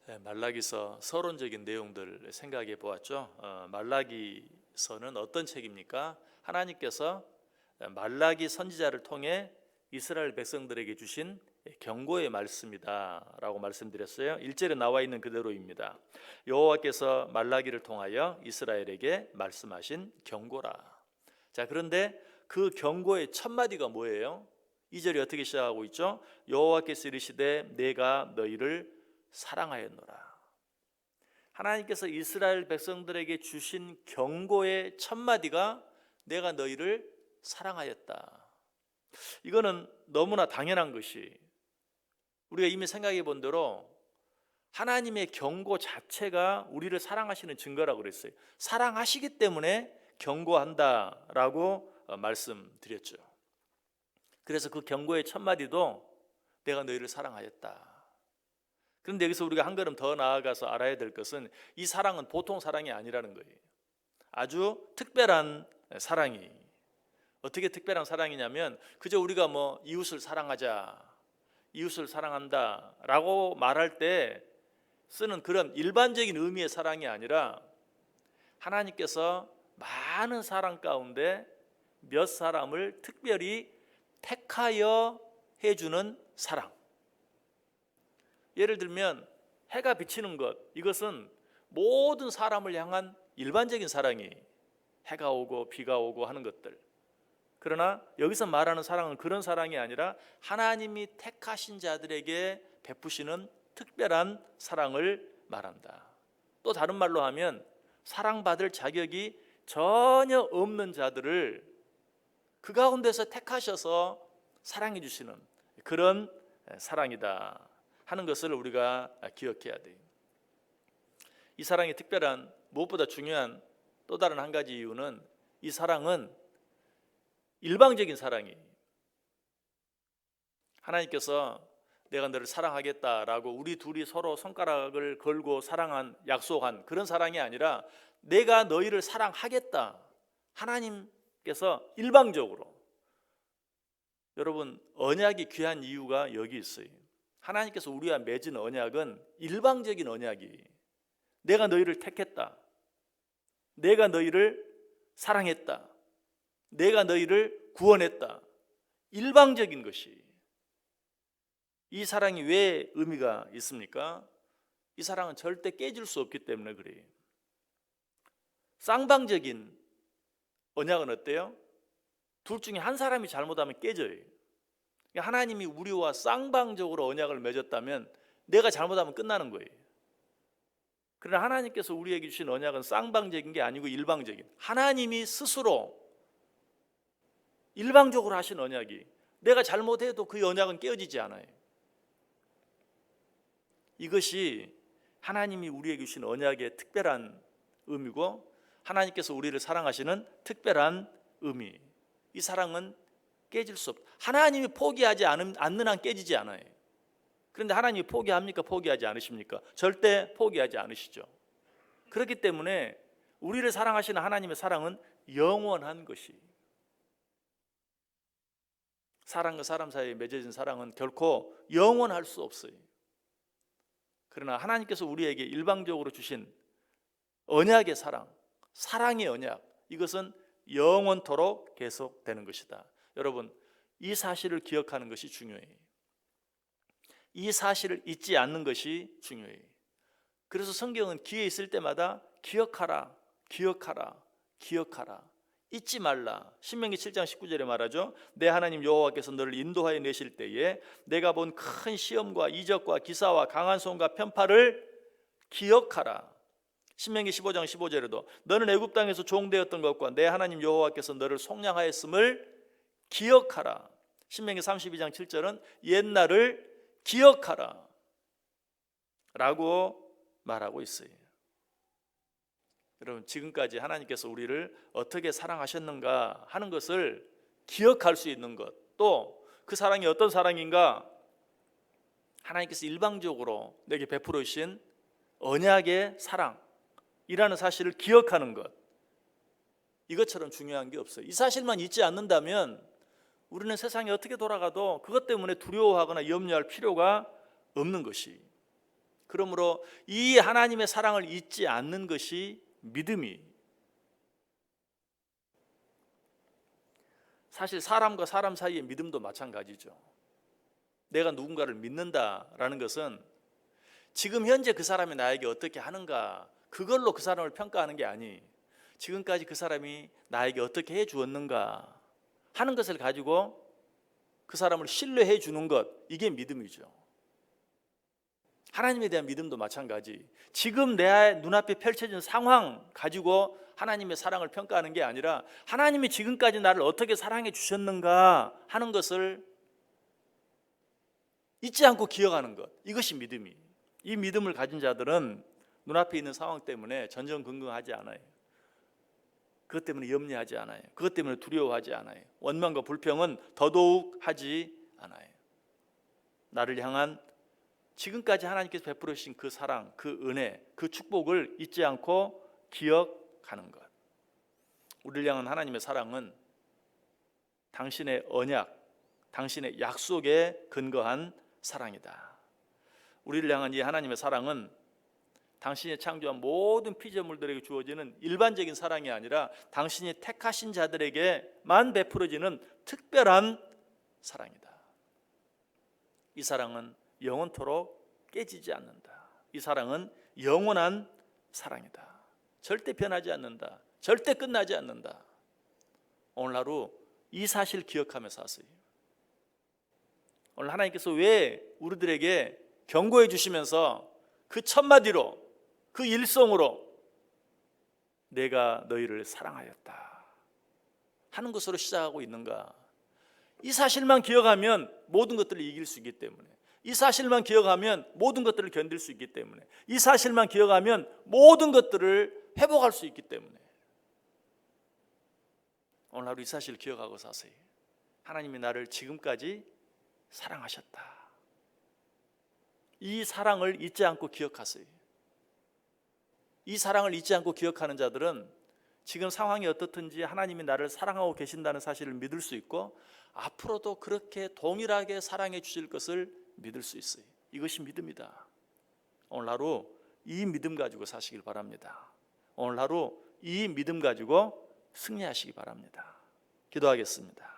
말라기서 서론적인 내용들 생각해 보았죠. 말라기서는 어떤 책입니까? 하나님께서 말라기 선지자를 통해 이스라엘 백성들에게 주신 경고의 말씀이다 라고 말씀드렸어요. 1절에 나와 있는 그대로입니다. 여호와께서 말라기를 통하여 이스라엘에게 말씀하신 경고라. 자, 그런데 그 경고의 첫 마디가 뭐예요? 2절이 어떻게 시작하고 있죠? 여호와께서 이르시되 내가 너희를 사랑하였노라. 하나님께서 이스라엘 백성들에게 주신 경고의 첫 마디가 내가 너희를 사랑하였다. 이거는 너무나 당연한 것이, 우리가 이미 생각해 본 대로 하나님의 경고 자체가 우리를 사랑하시는 증거라고 그랬어요. 사랑하시기 때문에 경고한다라고 말씀드렸죠. 그래서 그 경고의 첫 마디도 내가 너희를 사랑하였다. 그런데 여기서 우리가 한 걸음 더 나아가서 알아야 될 것은 이 사랑은 보통 사랑이 아니라는 거예요. 아주 특별한 사랑이. 어떻게 특별한 사랑이냐면 그저 우리가 이웃을 사랑하자, 이웃을 사랑한다 라고 말할 때 쓰는 그런 일반적인 의미의 사랑이 아니라 하나님께서 많은 사랑 가운데 몇 사람을 특별히 택하여 해주는 사랑. 예를 들면 해가 비치는 것, 이것은 모든 사람을 향한 일반적인 사랑이, 해가 오고 비가 오고 하는 것들. 그러나 여기서 말하는 사랑은 그런 사랑이 아니라 하나님이 택하신 자들에게 베푸시는 특별한 사랑을 말한다. 또 다른 말로 하면 사랑받을 자격이 전혀 없는 자들을 그 가운데서 택하셔서 사랑해 주시는 그런 사랑이다 하는 것을 우리가 기억해야 돼요. 이 사랑이 특별한, 무엇보다 중요한 또 다른 한 가지 이유는 이 사랑은 일방적인 사랑이, 하나님께서 내가 너를 사랑하겠다라고 우리 둘이 서로 손가락을 걸고 약속한 그런 사랑이 아니라 내가 너희를 사랑하겠다, 하나님께서 일방적으로. 여러분, 언약이 귀한 이유가 여기 있어요. 하나님께서 우리와 맺은 언약은 일방적인 언약이, 내가 너희를 택했다, 내가 너희를 사랑했다, 내가 너희를 구원했다, 일방적인 것이. 이 사랑이 왜 의미가 있습니까? 이 사랑은 절대 깨질 수 없기 때문에 그래요. 쌍방적인 언약은 어때요? 둘 중에 한 사람이 잘못하면 깨져요. 하나님이 우리와 쌍방적으로 언약을 맺었다면 내가 잘못하면 끝나는 거예요. 그러나 하나님께서 우리에게 주신 언약은 쌍방적인 게 아니고 일방적인, 하나님이 스스로 일방적으로 하신 언약이, 내가 잘못해도 그 언약은 깨어지지 않아요. 이것이 하나님이 우리에게 주신 언약의 특별한 의미고 하나님께서 우리를 사랑하시는 특별한 의미. 이 사랑은 깨질 수 없다. 하나님이 포기하지 않는 한 깨지지 않아요. 그런데 하나님이 포기합니까? 포기하지 않으십니까? 절대 포기하지 않으시죠. 그렇기 때문에 우리를 사랑하시는 하나님의 사랑은 영원한 것이, 사람과 사람 사이에 맺어진 사랑은 결코 영원할 수 없어요. 그러나 하나님께서 우리에게 일방적으로 주신 언약의 사랑, 사랑의 언약, 이것은 영원토록 계속되는 것이다. 여러분, 이 사실을 기억하는 것이 중요해요. 이 사실을 잊지 않는 것이 중요해요. 그래서 성경은 기회 있을 때마다 기억하라, 기억하라, 기억하라, 잊지 말라. 신명기 7장 19절에 말하죠. 내 하나님 여호와께서 너를 인도하여 내실 때에 내가 본 큰 시험과 이적과 기사와 강한 손과 편파를 기억하라. 신명기 15장 15절에도 너는 애굽 땅에서 종되었던 것과 내 하나님 여호와께서 너를 속량하였음을 기억하라. 신명기 32장 7절은 옛날을 기억하라 라고 말하고 있어요. 여러분, 지금까지 하나님께서 우리를 어떻게 사랑하셨는가 하는 것을 기억할 수 있는 것, 또 그 사랑이 어떤 사랑인가, 하나님께서 일방적으로 내게 베풀어 주신 언약의 사랑이라는 사실을 기억하는 것, 이것처럼 중요한 게 없어요. 이 사실만 잊지 않는다면 우리는 세상이 어떻게 돌아가도 그것 때문에 두려워하거나 염려할 필요가 없는 것이. 그러므로 이 하나님의 사랑을 잊지 않는 것이 믿음이. 사실 사람과 사람 사이의 믿음도 마찬가지죠. 내가 누군가를 믿는다라는 것은 지금 현재 그 사람이 나에게 어떻게 하는가, 그걸로 그 사람을 평가하는 게 아니, 지금까지 그 사람이 나에게 어떻게 해 주었는가 하는 것을 가지고 그 사람을 신뢰해 주는 것, 이게 믿음이죠. 하나님에 대한 믿음도 마찬가지. 지금 내 눈앞에 펼쳐진 상황 가지고 하나님의 사랑을 평가하는 게 아니라 하나님이 지금까지 나를 어떻게 사랑해 주셨는가 하는 것을 잊지 않고 기억하는 것, 이것이 믿음이. 이 믿음을 가진 자들은 눈앞에 있는 상황 때문에 전전긍긍하지 않아요. 그것 때문에 염려하지 않아요. 그것 때문에 두려워하지 않아요. 원망과 불평은 더더욱 하지 않아요. 나를 향한 지금까지 하나님께서 베풀어 주신 그 사랑, 그 은혜, 그 축복을 잊지 않고 기억하는 것. 우리를 향한 하나님의 사랑은 당신의 언약, 당신의 약속에 근거한 사랑이다. 우리를 향한 이 하나님의 사랑은 당신이 창조한 모든 피조물들에게 주어지는 일반적인 사랑이 아니라 당신이 택하신 자들에게만 베풀어지는 특별한 사랑이다. 이 사랑은 영원토록 깨지지 않는다. 이 사랑은 영원한 사랑이다. 절대 변하지 않는다. 절대 끝나지 않는다. 오늘 하루 이 사실 기억하며 사세요. 오늘 하나님께서 왜 우리들에게 경고해 주시면서 그 첫마디로, 그 일성으로 내가 너희를 사랑하였다 하는 것으로 시작하고 있는가? 이 사실만 기억하면 모든 것들을 이길 수 있기 때문에, 이 사실만 기억하면 모든 것들을 견딜 수 있기 때문에, 이 사실만 기억하면 모든 것들을 회복할 수 있기 때문에 오늘 하루 이 사실을 기억하고 사세요. 하나님이 나를 지금까지 사랑하셨다. 이 사랑을 잊지 않고 기억하세요. 이 사랑을 잊지 않고 기억하는 자들은 지금 상황이 어떻든지 하나님이 나를 사랑하고 계신다는 사실을 믿을 수 있고 앞으로도 그렇게 동일하게 사랑해 주실 것을 믿을 수 있어요. 이것이 믿음이다. 오늘 하루 이 믿음 가지고 사시길 바랍니다. 오늘 하루 이 믿음 가지고 승리하시기 바랍니다. 기도하겠습니다.